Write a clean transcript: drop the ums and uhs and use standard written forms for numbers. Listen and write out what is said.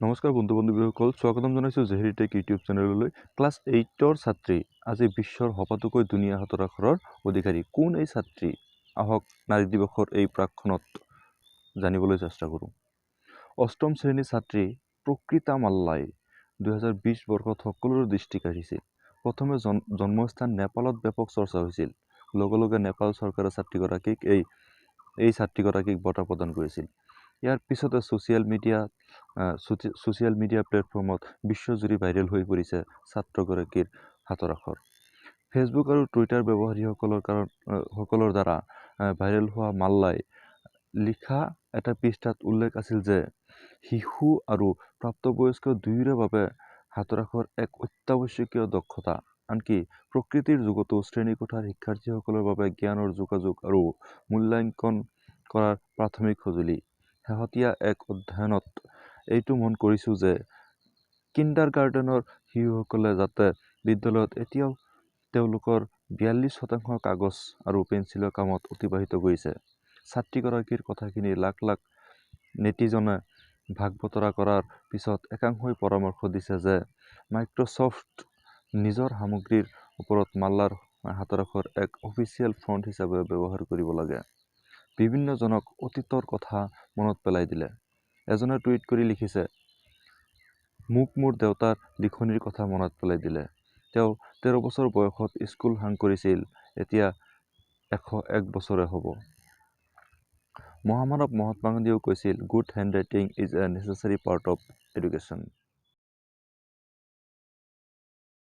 নমস্কাৰ বন্ধু-বান্ধৱীসকল, স্বাগতম জনাইছোঁ জেহেৰি টেক ইউটিউব চেনেললৈ। ক্লাছ 8ৰ ছাত্ৰী আজি বিশ্বৰ সবাতোকৈ ধুনীয়া হাতৰ আখৰৰ অধিকাৰী। কোন এই ছাত্ৰী? আহক নাৰী দিৱসৰ এই প্ৰাক্ষণত জানিবলৈ চেষ্টা কৰোঁ। অষ্টম শ্ৰেণীৰ ছাত্ৰী প্ৰকৃতা মাল্লাই 2020 বৰ্ষত সকলোৰে দৃষ্টি কাঢ়িছিল। প্ৰথমে জন্মস্থান নেপালত ব্যাপক চৰ্চা হৈছিল। লগে লগে নেপাল চৰকাৰে এই ছাত্ৰীগৰাকীক বঁটা প্ৰদান কৰিছিল। ইয়াৰ পিছতে ছ'চিয়েল মিডিয়া প্লেটফৰ্মত বিশ্বজুৰি ভাইৰেল হৈ পৰিছে ছাত্ৰগৰাকীৰ হাতৰ আখৰ। ফেচবুক আৰু টুইটাৰ ব্যৱহাৰকাৰীসকলৰ দ্বাৰা ভাইৰেল হোৱা মাল্লাই লিখা এটা পৃষ্ঠাত উল্লেখ আছিল যে শিশু আৰু প্ৰাপ্তবয়স্ক দুয়োৰে বাবে হাতৰ আখৰ এক অত্যাৱশ্যকীয় দক্ষতা। আনকি প্ৰকৃতিৰ যুগতো শ্ৰেণীকোঠাৰ শিক্ষাৰ্থীসকলৰ বাবে জ্ঞানৰ যোগাযোগ আৰু মূল্যাংকন কৰাৰ প্ৰাথমিক সঁজুলি। শেহতীয়া এক অধ্যয়নত এইটো মন কৰিছোঁ যে কিণ্ডাৰগাৰ্টেনৰ শিশুসকলে যাতে বিদ্যালয়ত এতিয়াও তেওঁলোকৰ 42% কাগজ আৰু পেঞ্চিলৰ কামত অতিবাহিত কৰিছে। ছাত্ৰীগৰাকীৰ কথাখিনি লাখ লাখ নেটিজনে ভাগ বতৰা কৰাৰ পিছত একাংশই পৰামৰ্শ দিছে যে মাইক্ৰ'ছফ্ট নিজৰ সামগ্ৰীৰ ওপৰত মাল্লাৰ হাতৰ আখৰ এক অফিচিয়েল ফন্ট হিচাপে ব্যৱহাৰ কৰিব লাগে। বিভিন্নজনক অতীতৰ কথা মনত পেলাই দিলে। এজনে টুইট কৰি লিখিছে, মোক মোৰ দেউতাৰ লিখনিৰ কথা মনত পেলাই দিলে। তেওঁ 13 বছৰ বয়সত স্কুল সাং কৰিছিল, এতিয়া 101 বছৰে হ'ব। মহামানৱ মহাত্মা গান্ধীয়েও কৈছিল, good handwriting is a necessary part of education.